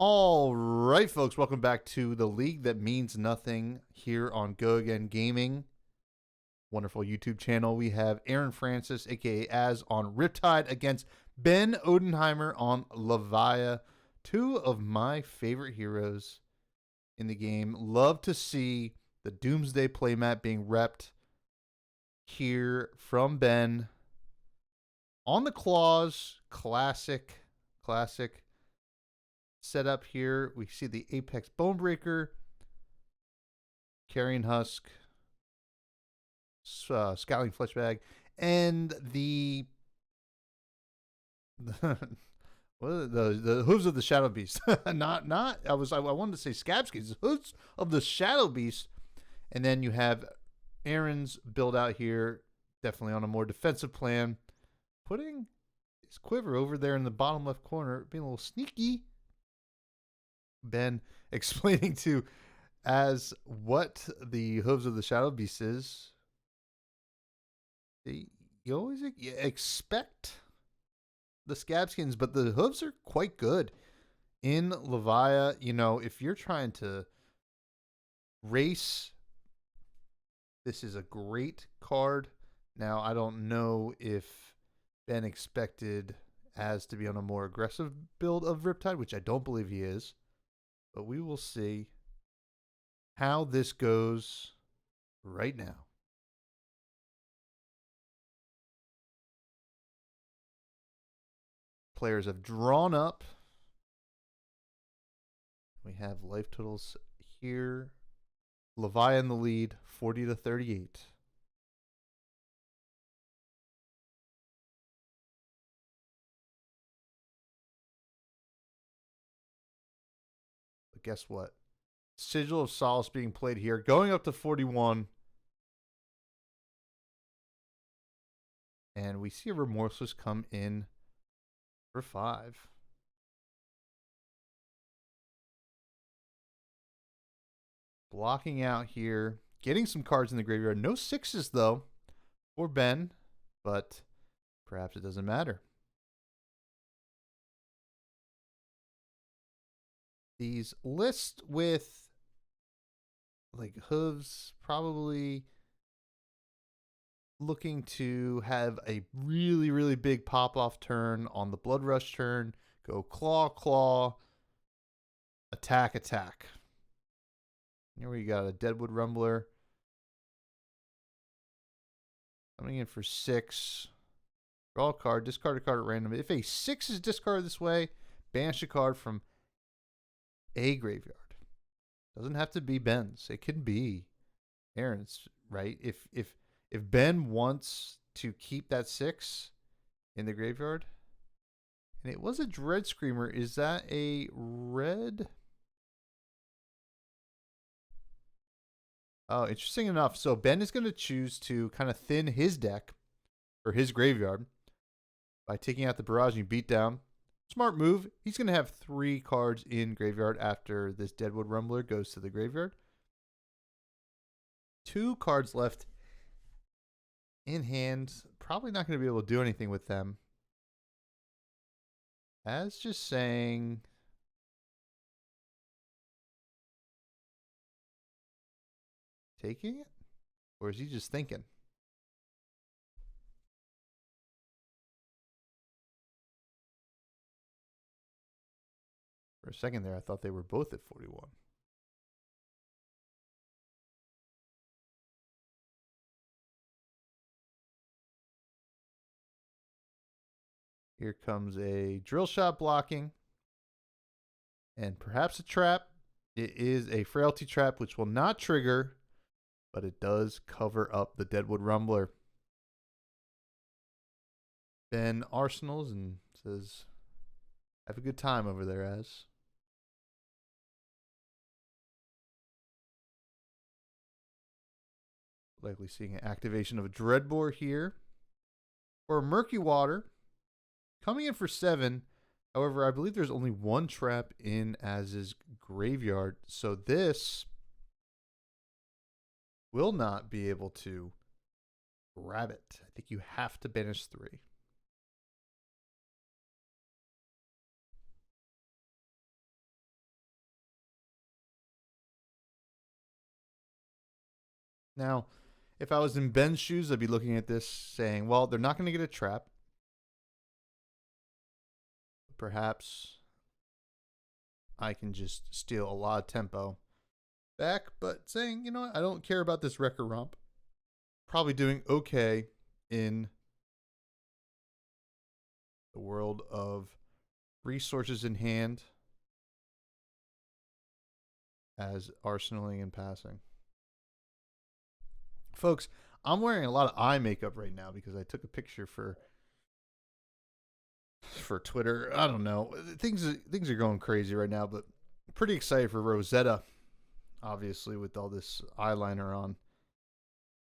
All right, folks, welcome back to the League That Means Nothing here on Go Again Gaming. Wonderful YouTube channel. We have Aaron Francis, aka Az, on Riptide against Ben Odenheimer on Levia. Two of my favorite heroes in the game. Love to see the Doomsday playmat being repped here from Ben. On the claws, classic setup here. We see the Apex Bonebreaker, Carrion Husk, Scowling Fleshbag, and the the hooves of the Shadow Beast. not I wanted to say Scabskins, hooves of the Shadow Beast, and then you have Aaron's build out here, definitely on a more defensive plan, putting his quiver over there in the bottom left corner, being a little sneaky. Ben explaining to Az what the hooves of the Shadow Beast is. You always expect the Scabskins, but the hooves are quite good in Levia. You know, if you're trying to race, this is a great card. Now, I don't know if Ben expected Az to be on a more aggressive build of Riptide, which I don't believe he is. But we will see how this goes right now. Players have drawn up. We have life totals here. Levia in the lead, 40-38. But guess what? Sigil of Solace being played here, going up to 41. And we see a Remorseless come in for 5. Blocking out here, getting some cards in the graveyard. No 6s though for Ben, but perhaps it doesn't matter. These lists with like hooves probably looking to have a really big pop off turn on the Blood Rush turn. Go claw, attack. Here we got a Deadwood Rumbler coming in for 6. Draw a card, discard a card at random. If a 6 is discarded this way, banish a card from a graveyard. Doesn't have to be Ben's. It can be Aaron's, right? If Ben wants to keep that 6 in the graveyard, and it was a Dread Screamer, is that a red? Oh, interesting enough. So Ben is going to choose to kind of thin his deck or his graveyard by taking out the Barraging Beatdown. Smart move. He's going to have 3 cards in graveyard after this Deadwood Rumbler goes to the graveyard. 2 cards left in hand. Probably not going to be able to do anything with them. As just saying, taking it? Or is he just thinking? For a second there, I thought they were both at 41. Here comes a Drill Shot blocking. And perhaps a trap. It is a Frailty Trap, which will not trigger, but it does cover up the Deadwood Rumbler. Ben arsenals and says, have a good time over there, Az. Likely seeing an activation of a Dreadbore here. Or Murky Water. Coming in for 7. However, I believe there's only 1 trap in Az's graveyard. So this will not be able to grab it. I think you have to banish 3. Now, if I was in Ben's shoes, I'd be looking at this saying, well, they're not going to get a trap. Perhaps I can just steal a lot of tempo back, but saying, you know what, I don't care about this Wrecker Romp. Probably doing okay in the world of resources in hand as arsenaling and passing. Folks, I'm wearing a lot of eye makeup right now because I took a picture for Twitter. I don't know. Things are going crazy right now, but pretty excited for Rosetta, obviously, with all this eyeliner on.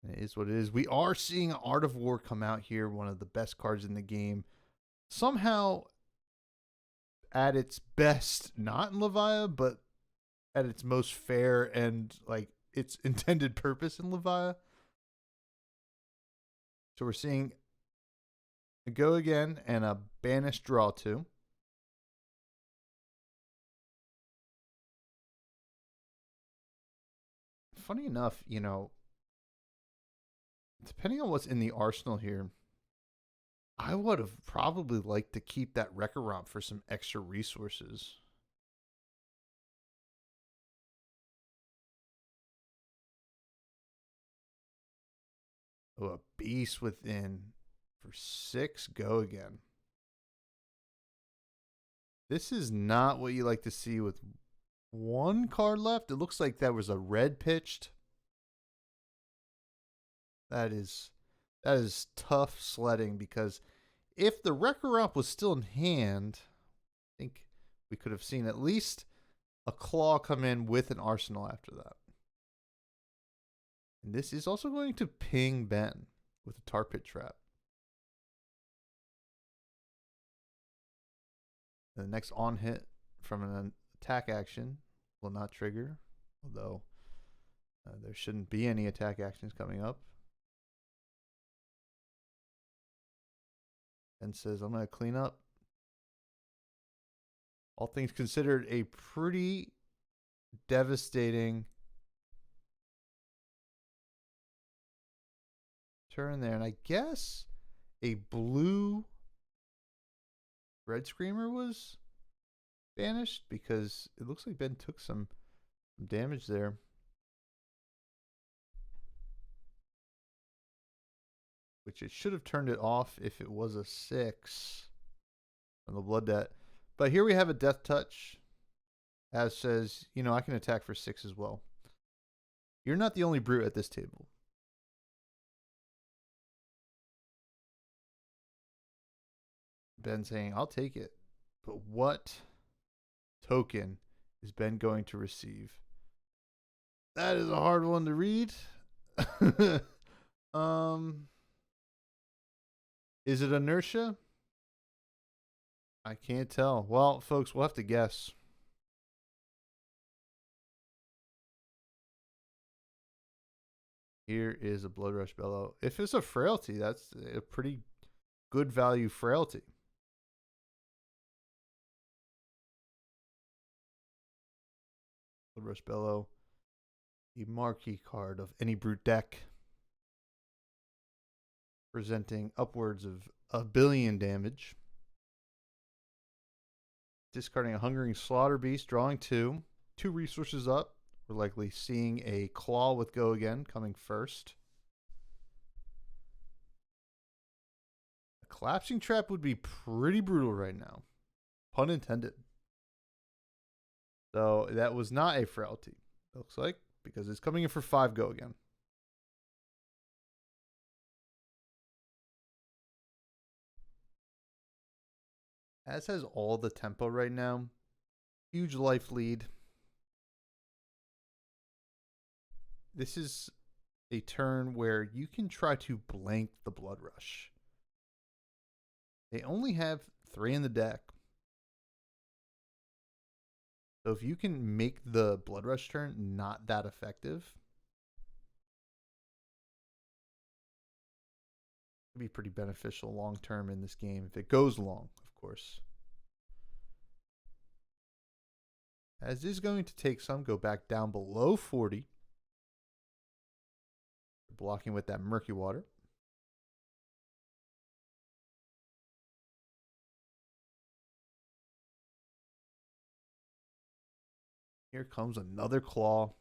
It is what it is. We are seeing Art of War come out here, one of the best cards in the game. Somehow at its best, not in Levia, but at its most fair and like its intended purpose in Levia. So we're seeing a go again and a banish draw 2. Funny enough, you know, depending on what's in the arsenal here, I would have probably liked to keep that Wrecker Romp for some extra resources. Oh, a beast within for 6. Go again. This is not what you like to see with one card left. It looks like that was a red pitched. That is tough sledding, because if the Wrecker Romp was still in hand, I think we could have seen at least a claw come in with an arsenal after that. And this is also going to ping Ben with a tar pit trap. The next on hit from an attack action will not trigger, although there shouldn't be any attack actions coming up. Ben says, I'm going to clean up. All things considered, a pretty devastating turn there. And I guess a blue Red Screamer was banished, because it looks like Ben took some damage there. Which it should have turned it off if it was a 6 on the Blood Debt. But here we have a Death Touch. As says, you know, I can attack for 6 as well. You're not the only brute at this table. Ben saying, I'll take it. But what token is Ben going to receive? That is a hard one to read. Is it inertia? I can't tell. Well, folks, we'll have to guess. Here is a Blood Rush Bellow. If it's a frailty, that's a pretty good value frailty. Blood Rush Bellow, the marquee card of any brute deck, presenting upwards of 1 billion damage. Discarding a Hungering Slaughter Beast, drawing 2. 2 resources up. We're likely seeing a Claw with Go Again coming first. A Collapsing Trap would be pretty brutal right now. Pun intended. So that was not a frailty, looks like, because it's coming in for 5 Go Again. As has all the tempo right now. Huge life lead. This is a turn where you can try to blank the Blood Rush. They only have 3 in the deck. So if you can make the Blood Rush turn not that effective, it'd be pretty beneficial long term in this game, if it goes long, of course. As is going to take some, go back down below 40. blocking with that murky water. Here comes another claw.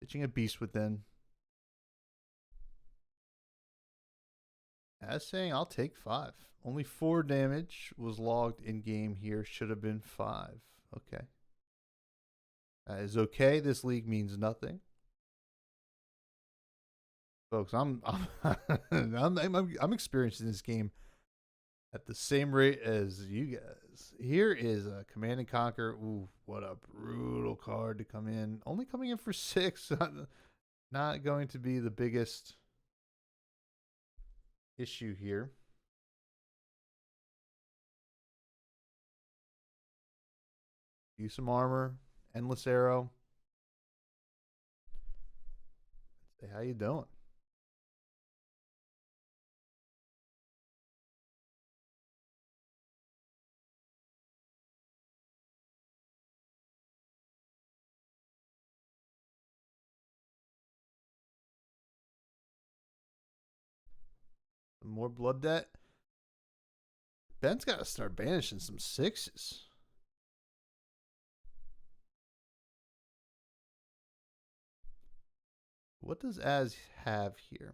Pitching a beast within. As saying, I'll take 5. Only 4 damage was logged in game here. Should have been 5. Okay. That is okay. This league means nothing. Folks, I'm experiencing this game at the same rate as you guys. Here is a Command and Conquer. Ooh, what a brutal card to come in. Only coming in for 6. Not going to be the biggest issue here. Use some armor. Endless arrow. Say, how you doing? More blood debt. Ben's got to start banishing some 6s. What does Az have here?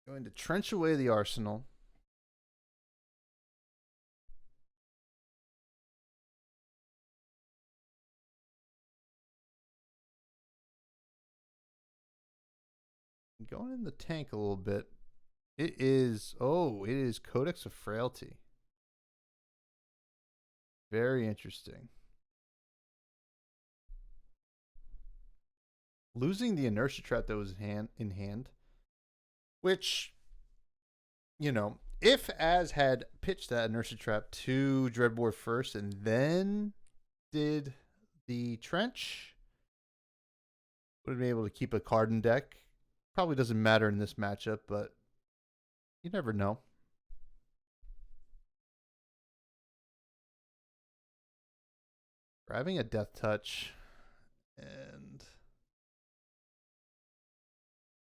Going to trench away the arsenal. Going in the tank a little bit. It is Codex of Frailty. Very interesting. Losing the inertia trap that was in hand, which, you know, if Az had pitched that inertia trap to Dreadboard first and then did the trench, would have been able to keep a card in deck. Probably doesn't matter in this matchup, but you never know. Grabbing a Death Touch, and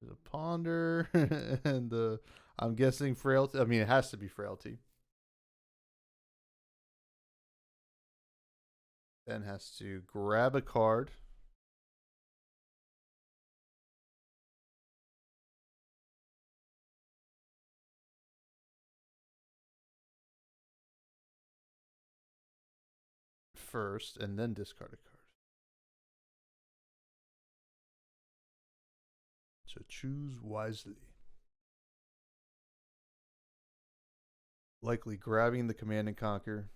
there's a Ponder, and I'm guessing Frailty. I mean, it has to be Frailty. Ben has to grab a card. First, and then discard a card. So choose wisely. Likely grabbing the Command and Conquer.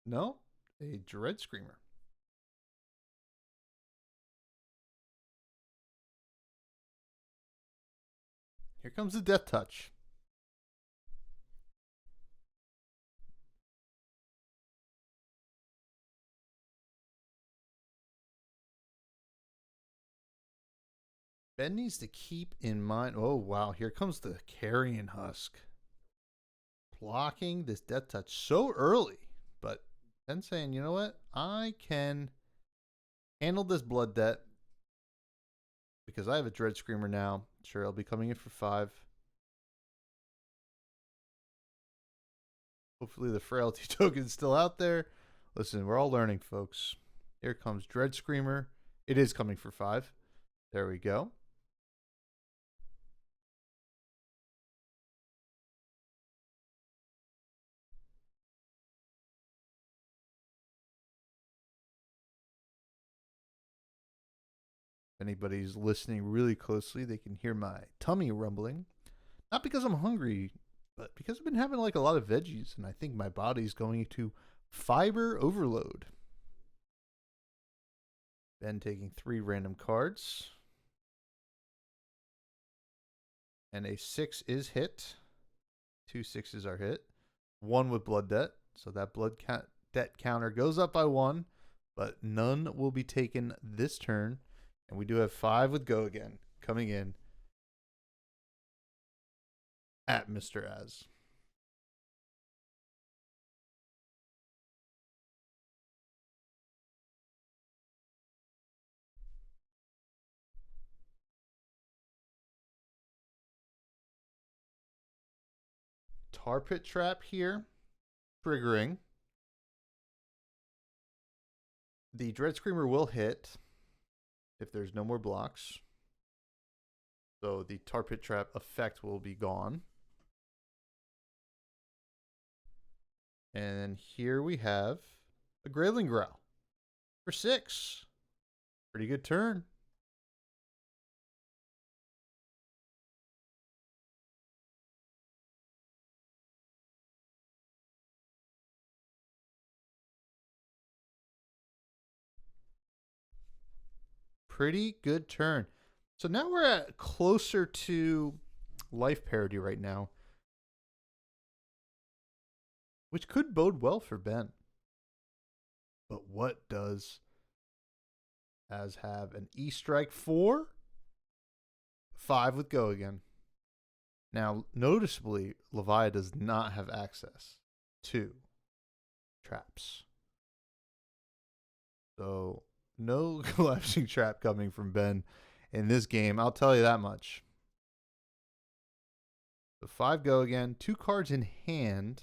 No, a Dread Screamer. Here comes the Death Touch. Ben needs to keep in mind. Oh, wow. Here comes the Carrion Husk. Blocking this Death Touch so early. But Ben saying, you know what? I can handle this blood debt because I have a Dread Screamer now. Sure, I'll be coming in for 5. Hopefully the Frailty token's still out there. Listen, we're all learning, folks. Here comes Dread Screamer. It is coming for 5. There we go. If anybody's listening really closely, they can hear my tummy rumbling. Not because I'm hungry, but because I've been having like a lot of veggies, and I think my body's going into fiber overload. Ben taking 3 random cards. And a 6 is hit. 2 6s are hit. 1 with blood debt. So that blood debt counter goes up by 1, but none will be taken this turn. And we do have 5 with Go Again coming in at Mr. Az. Tar Pit Trap here, triggering. The Dread Screamer will hit if there's no more blocks. So the Tar Pit Trap effect will be gone. And here we have a Grayling Growl for 6. Pretty good turn. Pretty good turn. So now we're at closer to life parity right now, which could bode well for Ben. But what does Az have? An E-Strike 4? 5 with Go again. Now, noticeably, Levia does not have access to traps. So, no collapsing trap coming from Ben in this game. I'll tell you that much. So 5 Go again. 2 cards in hand.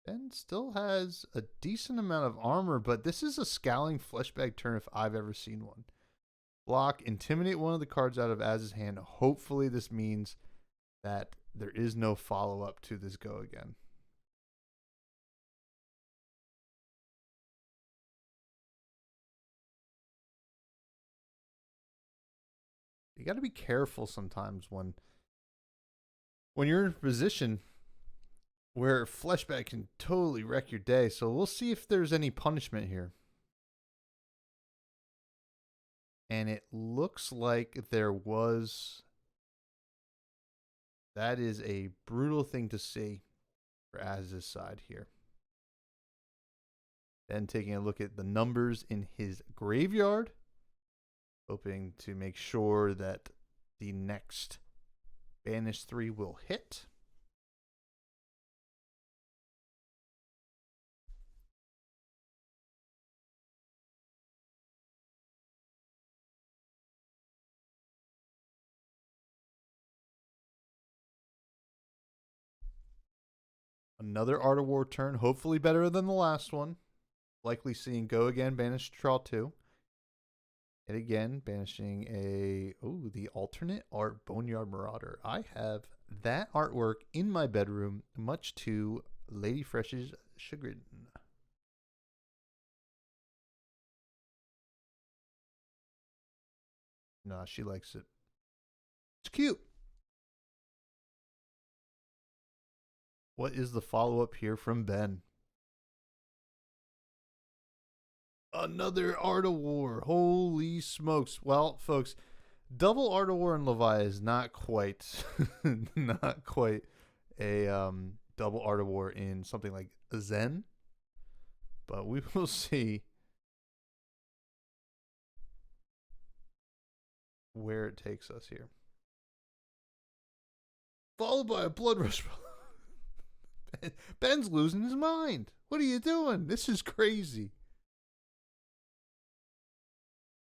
Ben still has a decent amount of armor, but this is a Scowling Fleshbag turn if I've ever seen one. Block, intimidate one of the cards out of Az's hand. Hopefully this means that there is no follow-up to this Go again. You got to be careful sometimes when you're in a position where Fleshbag can totally wreck your day. So we'll see if there's any punishment here. And it looks like there was. That is a brutal thing to see for Az's side here. Then taking a look at the numbers in his graveyard, hoping to make sure that the next Banish 3 will hit. Another Art of War turn, hopefully better than the last one. Likely seeing Go again, banish draw 2. And again, banishing the alternate art Boneyard Marauder. I have that artwork in my bedroom, much to Lady Fresh's chagrin. Nah, she likes it. It's cute. What is the follow-up here from Ben? Another Art of War. Holy smokes. Well, folks, double Art of War in Levia is not quite not quite a double Art of War in something like Zen. But we will see where it takes us here. Followed by a Blood Rush. Ben's losing his mind. What are you doing? This is crazy.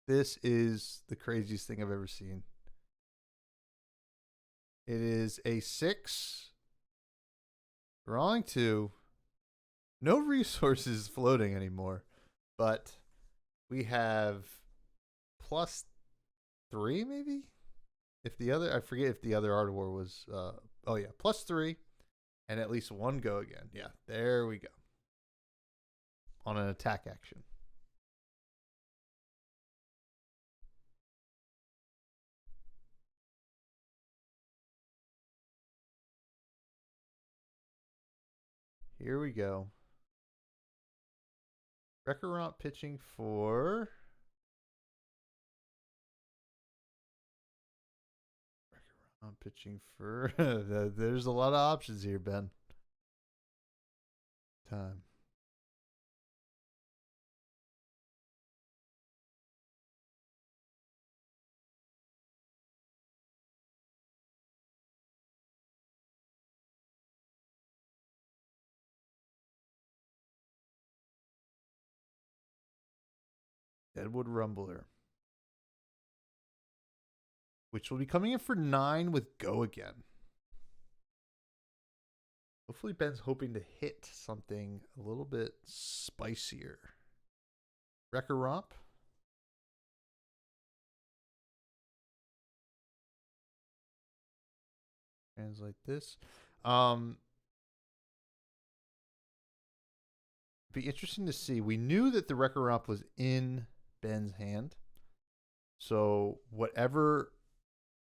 This is the craziest thing I've ever seen. It is a 6. Drawing 2. No resources floating anymore. But we have +3 maybe? If the other, I forget if the other Art of War was, +3. And at least 1 Go again. Yeah, there we go. On an attack action. Here we go. Recurrent pitching for. Recurrent pitching for. There's a lot of options here, Ben. Time. Deadwood Rumbler. Which will be coming in for 9 with Go Again. Hopefully Ben's hoping to hit something a little bit spicier. Wrecker Romp. Translate this. Be interesting to see. We knew that the Wrecker Romp was in Ben's hand. So whatever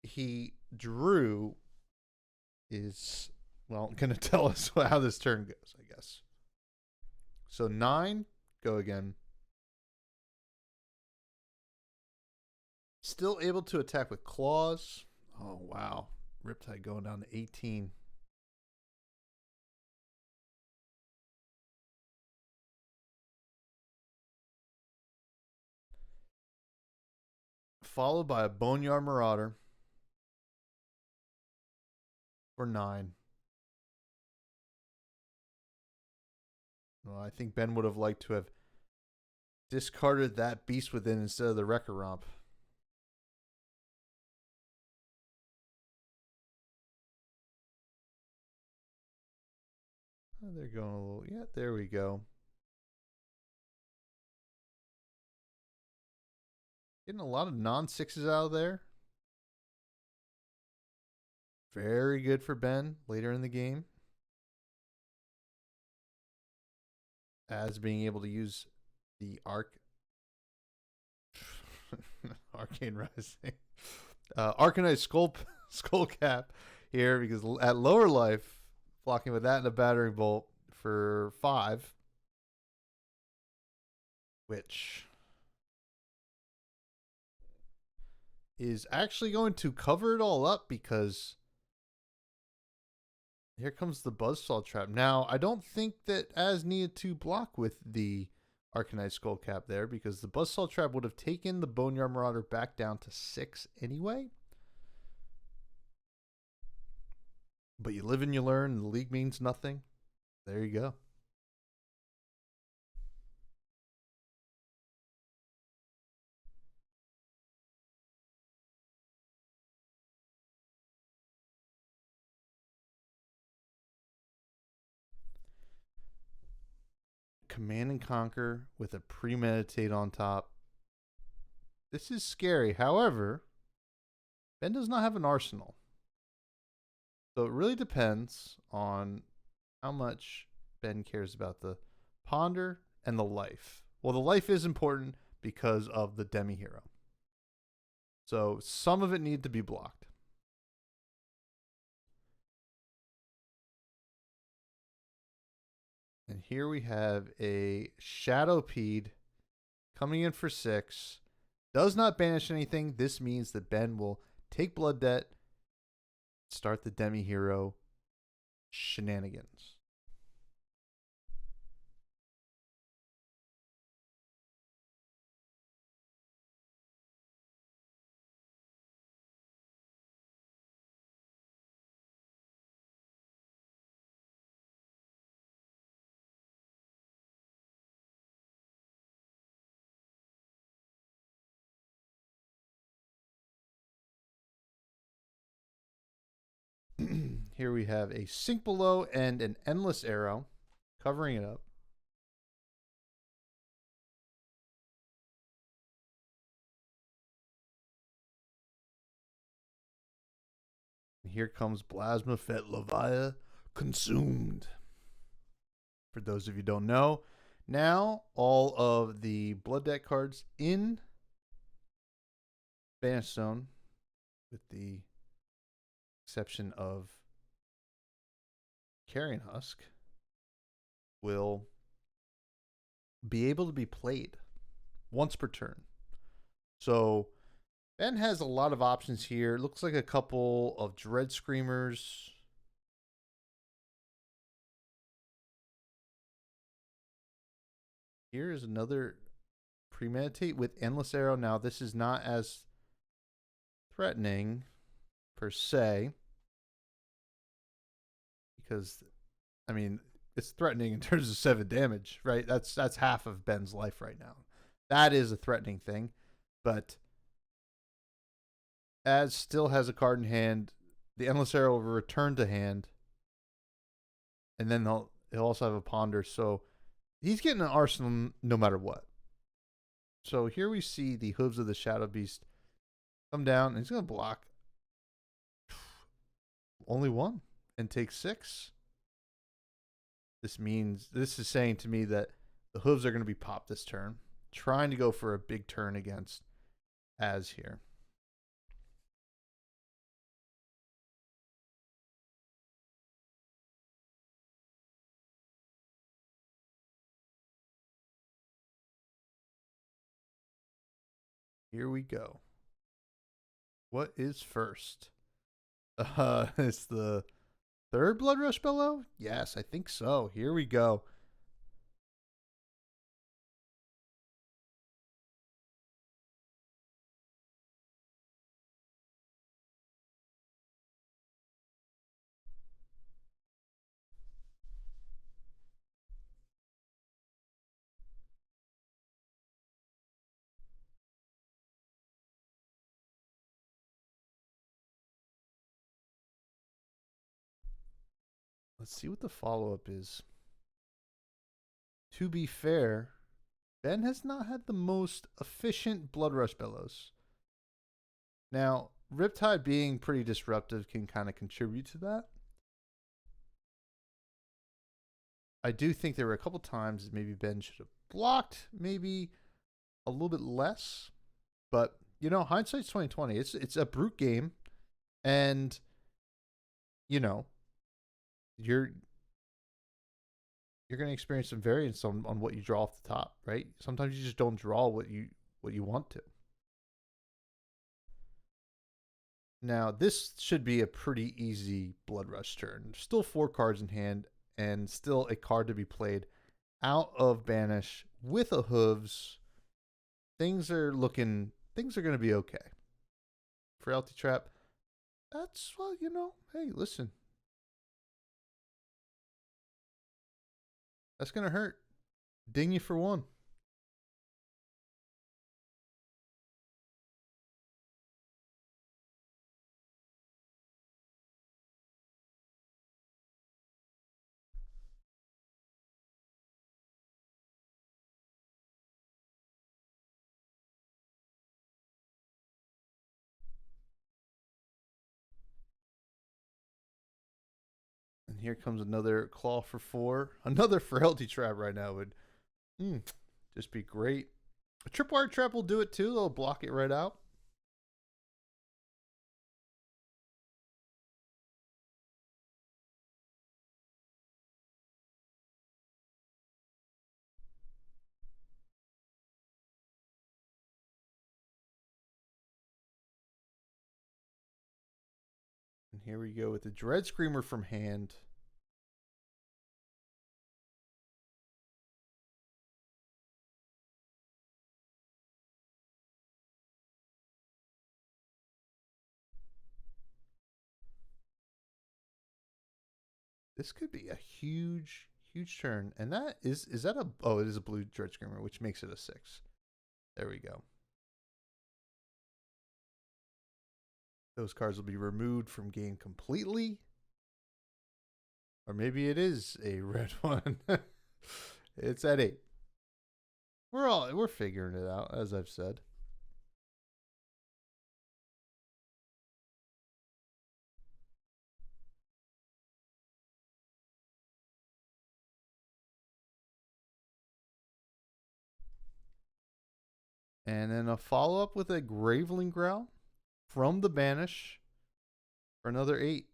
he drew is, well, going to tell us how this turn goes, I guess. So 9, Go Again. Still able to attack with claws. Oh, wow. Riptide going down to 18. Followed by a Boneyard Marauder for 9. Well, I think Ben would have liked to have discarded that Beast Within instead of the Wrecker Romp. Oh, they're going a little. Yeah, there we go. Getting a lot of non-6s out of there. Very good for Ben later in the game. As being able to use the Arcane Rising. Arcanite Skull Cap here, because at lower life, blocking with that and a Battering Bolt for 5. Which is actually going to cover it all up, because here comes the Buzzsaw Trap. Now, I don't think that Az needed to block with the Arcanite Skull Cap there, because the Buzzsaw Trap would have taken the Boneyard Marauder back down to 6 anyway. But you live and you learn, and the league means nothing. There you go. Command and Conquer with a Premeditate on top. This is scary. However, Ben does not have an arsenal. So it really depends on how much Ben cares about the Ponder and the life. Well, the life is important because of the Demi Hero. So some of it needed to be blocked. And here we have a Shadowpede coming in for 6. Does not banish anything. This means that Ben will take Blood Debt, start the Demi Hero shenanigans. Here we have a Sink Below and an Endless Arrow covering it up. And here comes Plasma Fet Levia Consumed. For those of you who don't know, now all of the Blood Deck cards in Banish Zone, with the exception of Carrion Husk, will be able to be played once per turn. So Ben has a lot of options here. It looks like a couple of Dread Screamers. Here is another Premeditate with Endless Arrow. Now, this is not as threatening per se, because, I mean, it's threatening in terms of 7 damage, right? That's half of Ben's life right now. That is a threatening thing. But Az still has a card in hand. The Endless Arrow will return to hand. And then he'll also have a Ponder. So he's getting an arsenal no matter what. So here we see the Hooves of the Shadow Beast come down, and he's going to block only one and take 6. This is saying to me that the Hooves are going to be popped this turn, trying to go for a big turn against Az here. Here we go. What is first? It's the third Blood Rush Bellow? Yes, I think so. Here we go. Let's see what the follow-up is. To be fair, Ben has not had the most efficient Blood Rush Bellows. Now, Riptide being pretty disruptive can kind of contribute to that. I do think there were a couple times maybe Ben should have blocked maybe a little bit less. But, you know, hindsight's 2020. It's a brute game. And, you know, you're going to experience some variance on what you draw off the top, right? Sometimes you just don't draw what you want to. Now, this should be a pretty easy Blood Rush turn. Still 4 cards in hand and still a card to be played out of Banish with a Hooves. Things are going to be okay. Frailty Trap, that's, well, you know, hey, listen. That's going to hurt. Ding you for 1. And here comes another Claw for 4. Another Frailty Trap right now would just be great. A Tripwire Trap will do it too. They'll block it right out. And here we go with the Dread Screamer from hand. This could be a huge turn. And that is that a, oh, it is a blue Dread Screamer, which makes it a 6. There we go. Those cards will be removed from game completely. Or maybe it is a red one. It's at 8. We're figuring it out, as I've said. And then a follow-up with a Graveling Growl from the Banish for another 8.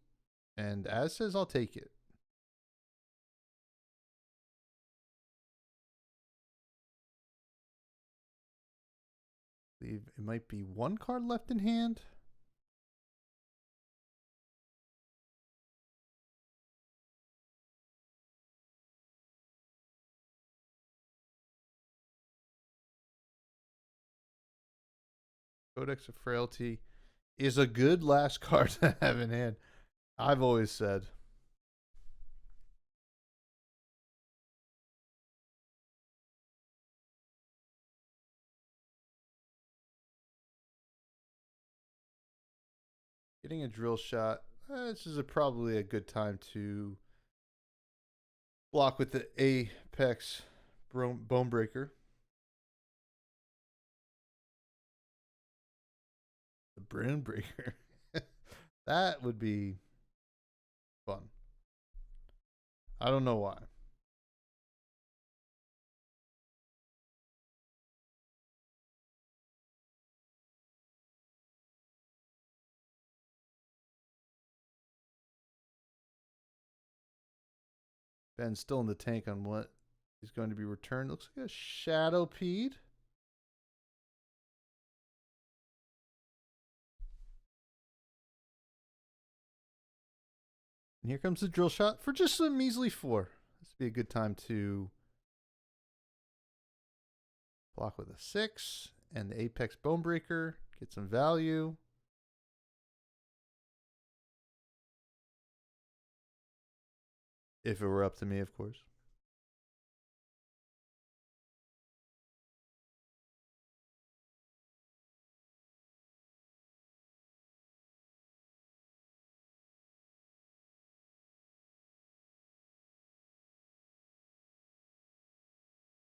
And Az says, I'll take it. I believe it might be 1 card left in hand. Codex of Frailty is a good last card to have in hand. I've always said. Getting a drill shot. This is probably a good time to block with the Apex Bone Breaker. The Bone Breaker. That would be fun. I don't know why. Ben's still in the tank on what is going to be returned. Looks like a Shadow Pede. And here comes the drill shot for just a measly 4. This would be a good time to block with a 6 and the Apex Bone Breaker. Get some value. If it were up to me, of course.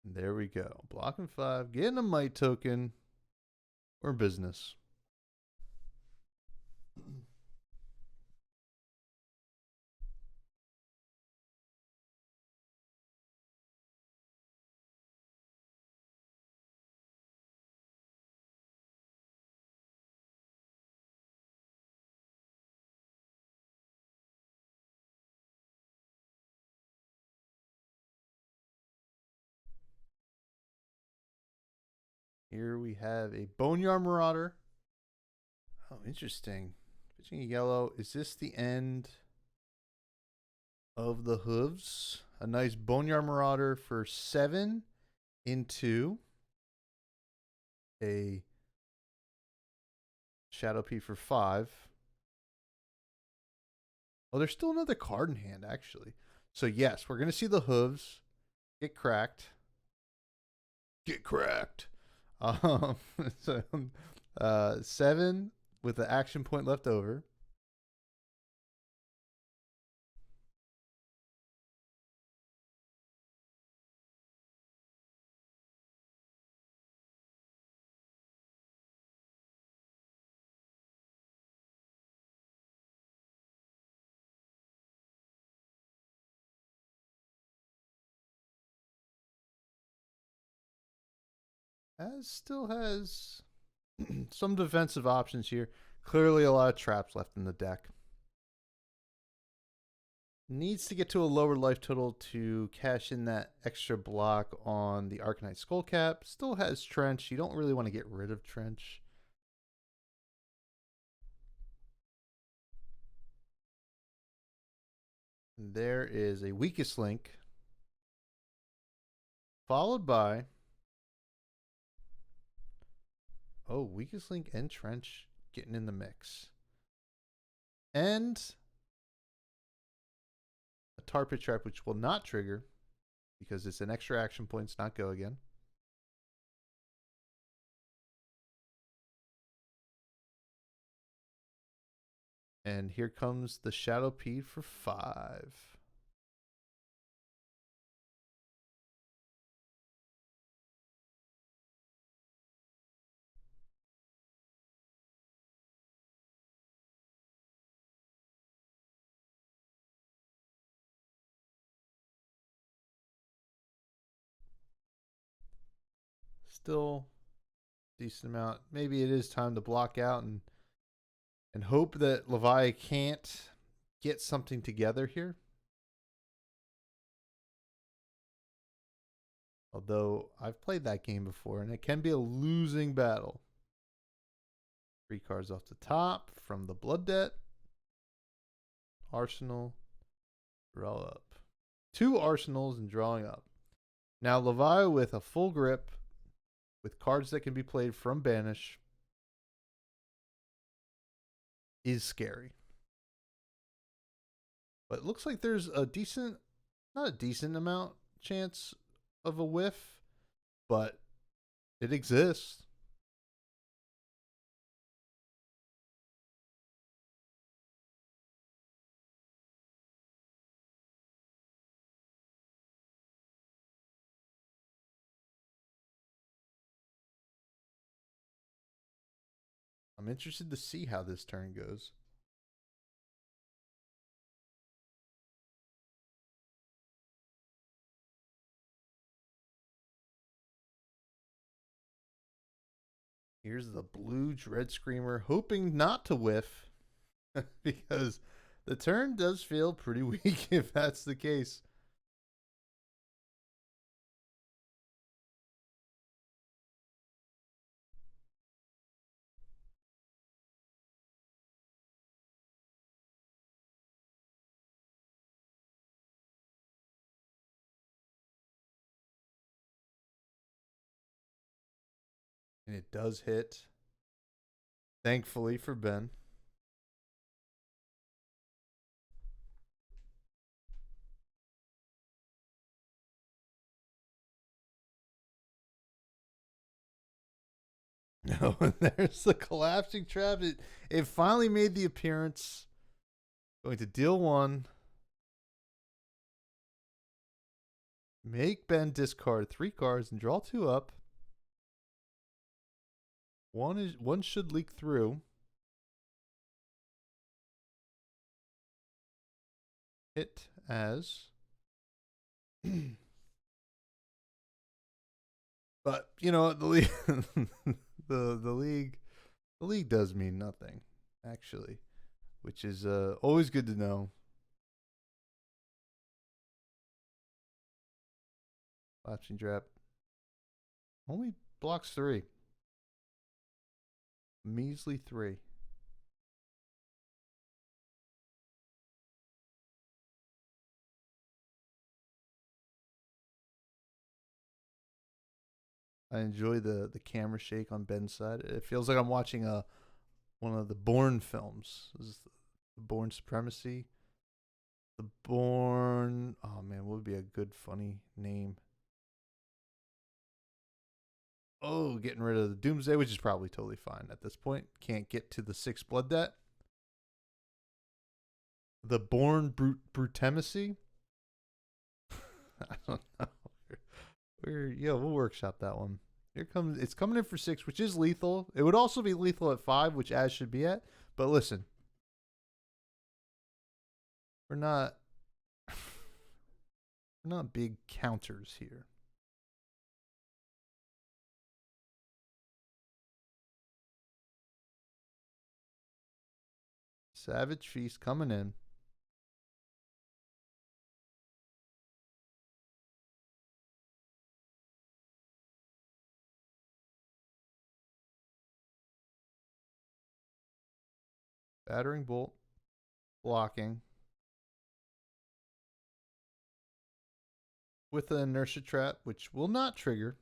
There we go. Blocking 5, getting a Might token. Or business. Here we have a Boneyard Marauder. Oh, interesting. Pitching a yellow. Is this the end of the hooves? A nice Boneyard Marauder for 7 into a Shadow P for 5. Oh, there's still another card in hand, actually. So, yes, we're going to see the hooves get cracked. Get cracked. So, 7 with the action point left over. Still has some defensive options here. Clearly a lot of traps left in the deck. Needs to get to a lower life total to cash in that extra block on the Arcanite Skullcap. Still has Trench. You don't really want to get rid of Trench. There is a Weakest Link. Followed by... Oh, Weakest Link and Trench getting in the mix. And a Tar Pit Trap, which will not trigger because it's an extra action point. It's not go again. And here comes the Shadow P for 5. Still decent amount. Maybe it is time to block out and hope that Levia can't get something together here. Although I've played that game before and it can be a losing battle. 3 cards off the top from the Blood Debt. Arsenal. Draw up. 2 arsenals and drawing up. Now Levia with a full grip with cards that can be played from Banish is scary. But it looks like there's a decent, not a decent amount chance of a whiff, but it exists. I'm interested to see how this turn goes. Here's the blue Dread Screamer, hoping not to whiff because the turn does feel pretty weak if that's the case. And it does hit. Thankfully for Ben. No, and there's the collapsing trap. It finally made the appearance. Going to deal 1. Make Ben discard 3 cards and draw 2 up. One should leak through. Hit as. But you know the league, the league does mean nothing, actually, which is always good to know. Collapsing trap only blocks 3. Measly 3. I enjoy the camera shake on Ben's side. It feels like I'm watching one of the Bourne films. This is the Bourne Supremacy. The Bourne. Oh man, what would be a good funny name? Oh, getting rid of the Doomsday, which is probably totally fine at this point. Can't get to the 6 blood debt. The Bourne Brutemacy. I don't know. We'll workshop that one. Here comes it's coming in for 6, which is lethal. It would also be lethal at 5, which Az should be at. But listen, we're not big counters here. Savage Feast coming in. Battering Bolt. Blocking. With the Inertia Trap, which will not trigger.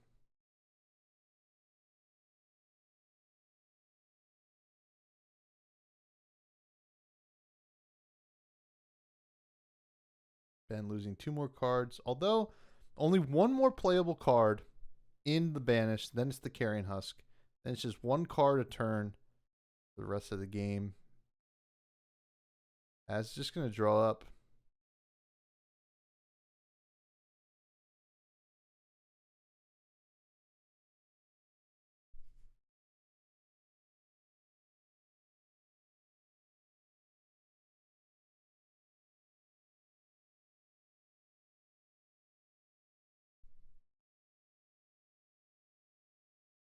Ben losing 2 more cards. Although, only 1 more playable card in the Banish. Then it's the Carrion Husk. Then it's just 1 card a turn for the rest of the game. Az just going to draw up.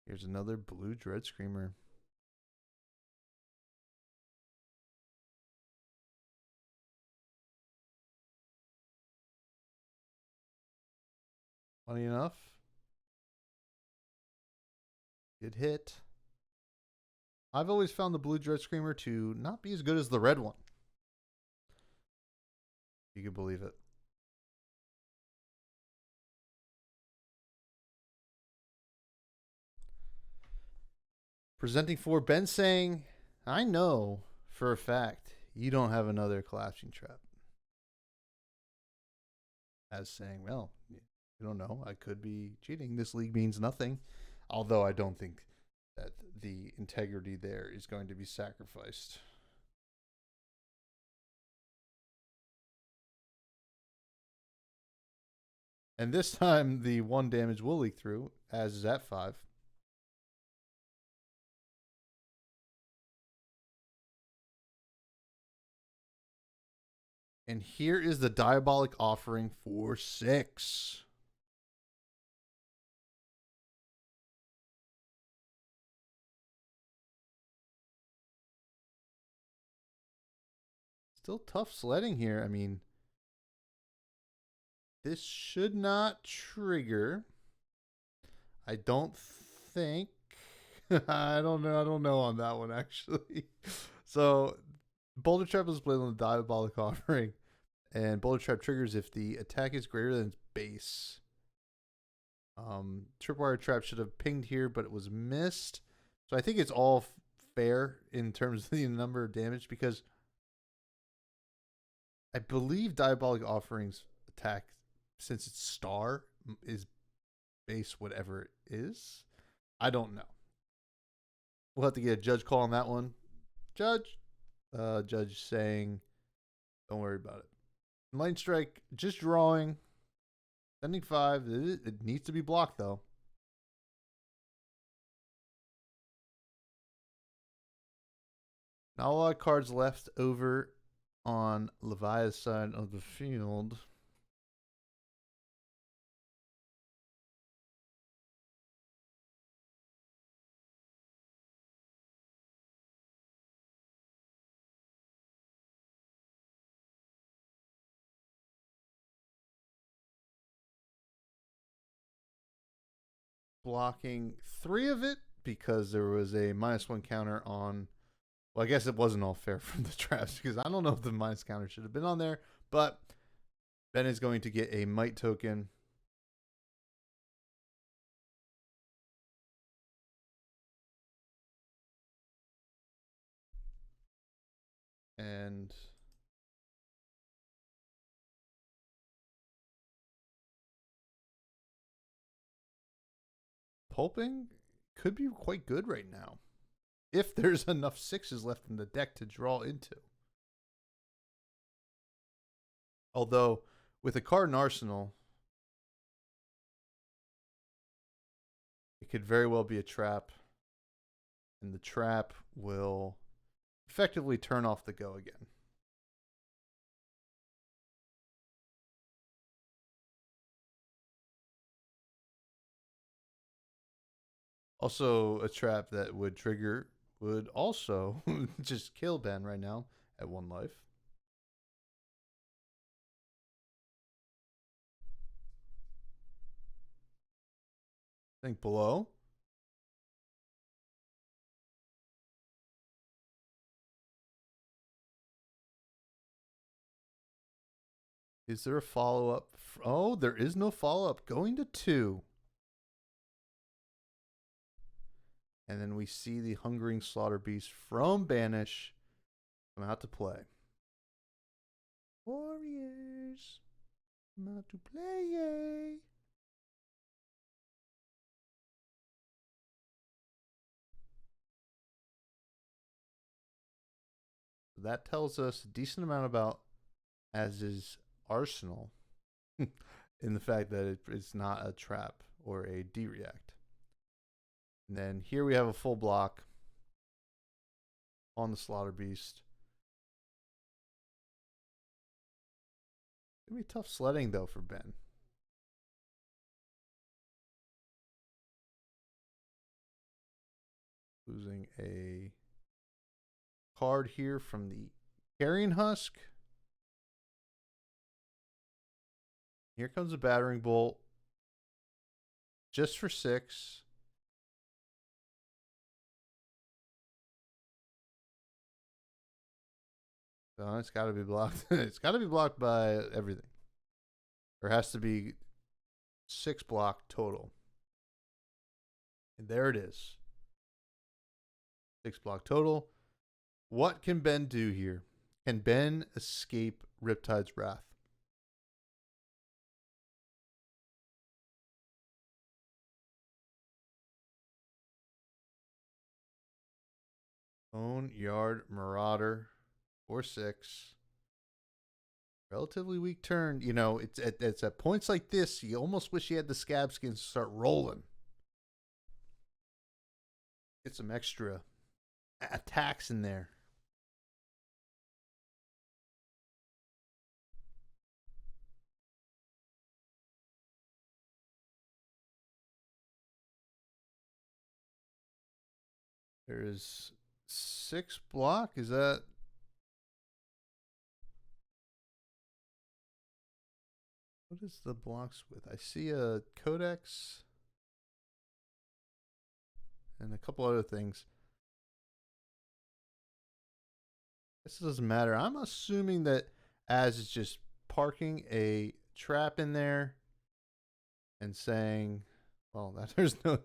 Here's another blue Dread Screamer. Funny enough, good hit. I've always found the blue Dread Screamer to not be as good as the red one. You can believe it. Presenting for Ben saying, I know for a fact you don't have another collapsing trap. Az saying, well, you don't know. I could be cheating. This league means nothing. Although I don't think that the integrity there is going to be sacrificed. And this time the 1 damage will leak through, Az is at 5. And here is the Diabolic Offering for 6. Still tough sledding here. I mean, this should not trigger. I don't think. I don't know. I don't know on that one, actually. So, Boulder Trap is played on the Diabolic Offering. And Boulder Trap triggers if the attack is greater than its base. Tripwire Trap should have pinged here, but it was missed. So I think it's all fair in terms of the number of damage, because I believe Diabolic Offerings attack, since it's star, is base whatever it is. I don't know. We'll have to get a judge call on that one. Judge. Judge saying, don't worry about it. Light Strike, just drawing. Sending 5. It needs to be blocked, though. Not a lot of cards left over on Levia's side of the field. Blocking 3 of it because there was a -1 counter on. Well, I guess it wasn't all fair from the traps, because I don't know if the minus counter should have been on there, but Ben is going to get a might token. And pulping could be quite good right now, if there's enough 6s left in the deck to draw into. Although, with a card in Arsenal, it could very well be a trap. And the trap will effectively turn off the go again. Also, a trap that would trigger would also just kill Ben right now at 1 life. Think below. Is there a follow-up? Oh, there is no follow-up. Going to 2. And then we see the Hungering Slaughter Beast from Banish come out to play. Warriors, come out to play, yay. That tells us a decent amount about, as is Arsenal, in the fact that it's not a trap or a D-react. And then here we have a full block on the Slaughter Beast. It'll be tough sledding, though, for Ben. Losing a card here from the Carrion Husk. Here comes a Battering Bolt. Just for 6. So it's got to be blocked. It's got to be blocked by everything. There has to be 6 block total. And there it is. 6 block total. What can Ben do here? Can Ben escape Riptide's wrath? Own Yard Marauder for 6. Relatively weak turn. You know, it's at points like this, you almost wish you had the Scab Skins to start rolling. Get some extra attacks in there. There is 6 block. Is that? What is the blocks with? I see a codex and a couple other things. This doesn't matter. I'm assuming that Az is just parking a trap in there and saying, well, there's no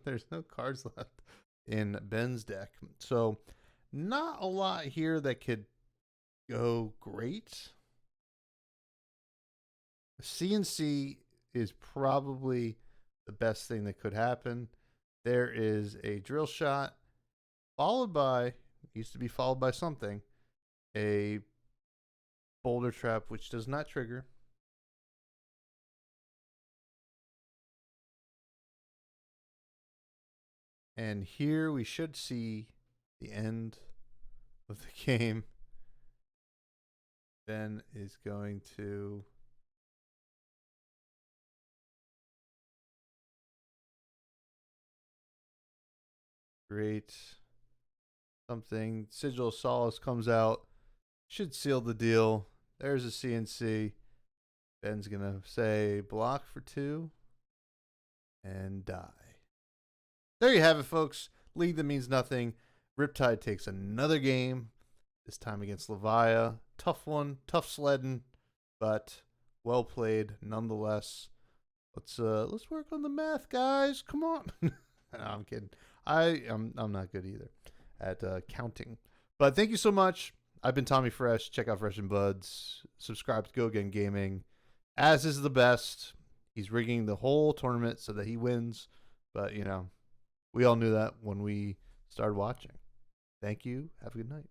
cards left in Ben's deck. So not a lot here that could go great. CNC is probably the best thing that could happen. There is a drill shot followed by, used to be followed by something, a boulder trap, which does not trigger. And here we should see the end of the game. Ben is going to create something. Sigil of Solace comes out. Should seal the deal. There's a CNC. Ben's going to say block for 2 and die. There you have it, folks. League that means nothing. Riptide takes another game, this time against Levia. Tough one, tough sledding, but well played nonetheless. Let's work on the math, guys. Come on. No, I'm kidding. I'm not good either at counting. But thank you so much. I've been Tommy Fresh. Check out Fresh and Buds. Subscribe to Go Again Gaming. Az is the best. He's rigging the whole tournament so that he wins. But, you know, we all knew that when we started watching. Thank you. Have a good night.